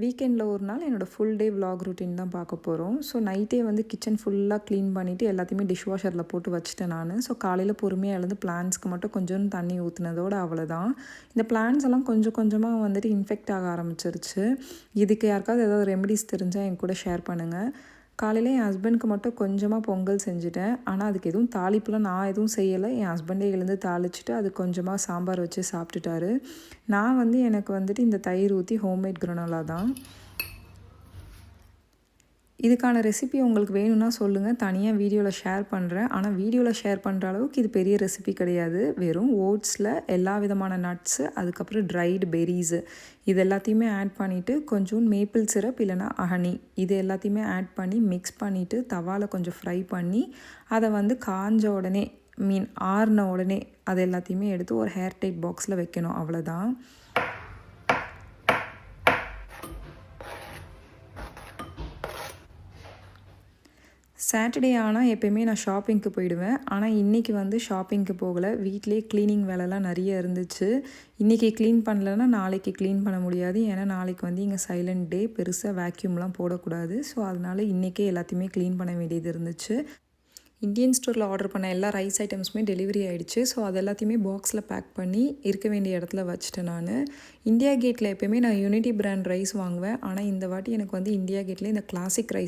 வீக்கெண்டில் ஒரு நாள் என்னோடய ஃபுல் டே vlog routine தான் பார்க்க போகிறோம். ஸோ நைட்டே வந்து கிச்சன் ஃபுல்லாக க்ளீன் பண்ணிவிட்டு எல்லாத்தையுமே டிஷ் வாஷரில் போட்டு வச்சுட்டேன் நான். ஸோ காலையில் பொறுமையாக எழுந்து பிளான்ட்ஸ்க்கு மட்டும் கொஞ்சோண்டு தண்ணி ஊற்றுனதோட அவ்வளோதான். இந்த பிளான்ட்ஸ் எல்லாம் கொஞ்சம் கொஞ்சமாக வந்துட்டு இன்ஃபெக்ட் ஆக ஆரம்பிச்சிருச்சு. இதுக்கு யாருக்காவது ஏதாவது ரெமெடிஸ் தெரிஞ்சால் என் கூட ஷேர் பண்ணுங்கள். காலையில் என் ஹஸ்பண்டுக்கு மட்டும் கொஞ்சமாக பொங்கல் செஞ்சுட்டேன். ஆனால் அதுக்கு எதுவும் தாளிப்புலாம் நான் எதுவும் செய்யலை. என் ஹஸ்பண்டே எழுந்து தாளிச்சுட்டு அது கொஞ்சமாக சாம்பார் வச்சு சாப்பிட்டுட்டாரு. நான் வந்து எனக்கு வந்துட்டு இந்த தயிர் ஊற்றி ஹோம்மேட் கிரனோலா தான். இதுக்கான ரெசிபி உங்களுக்கு வேணும்னா சொல்லுங்கள், தனியாக வீடியோவில் ஷேர் பண்ணுறேன். ஆனால் வீடியோவில் ஷேர் பண்ணுற அளவுக்கு இது பெரிய ரெசிபி கிடையாது. வெறும் ஓட்ஸில் எல்லா விதமான நட்ஸு, அதுக்கப்புறம் ட்ரைடு பெர்ரீஸு இது எல்லாத்தையுமே ஆட் பண்ணிவிட்டு கொஞ்சோண்டு மேப்பிள் சிரப் இல்லைனா ஹனி இது எல்லாத்தையுமே ஆட் பண்ணி மிக்ஸ் பண்ணிவிட்டு தவாவில் கொஞ்சம் ஃப்ரை பண்ணி அதை வந்து காஞ்ச உடனே ஆறின உடனே அது எல்லாத்தையுமே எடுத்து ஒரு ஹேர் டைட் பாக்ஸில் வைக்கணும். அவ்வளோதான். சாட்டர்டே ஆனால் எப்போயுமே நான் ஷாப்பிங்க்கு போயிடுவேன். ஆனால் இன்றைக்கி வந்து ஷாப்பிங்க்கு போகலை. வீட்டிலே க்ளீனிங் வேலைலாம் நிறைய இருந்துச்சு. இன்றைக்கி க்ளீன் பண்ணலன்னா நாளைக்கு க்ளீன் பண்ண முடியாது. ஏன்னா நாளைக்கு வந்து இங்கே சைலண்ட் டே, பெருசாக வேக்யூம்லாம் போடக்கூடாது. ஸோ அதனால் இன்றைக்கே எல்லாத்தையுமே க்ளீன் பண்ண வேண்டியது இருந்துச்சு. இந்தியன் ஸ்டோரில் ஆர்டர் பண்ண எல்லா ரைஸ் ஐட்டம்ஸுமே டெலிவரி ஆகிடுச்சு. ஸோ அது எல்லாத்தையுமே பாக்ஸில் பேக் பண்ணி இருக்க வேண்டிய இடத்துல வச்சுட்டேன் நான். இந்தியா கேட்டில் எப்போயுமே நான் யூனிட்டி பிராண்ட் ரைஸ் வாங்குவேன். ஆனால் இந்த வாட்டி எனக்கு வந்து இந்தியா கேட்டில் இந்த கிளாசிக் ரைஸ்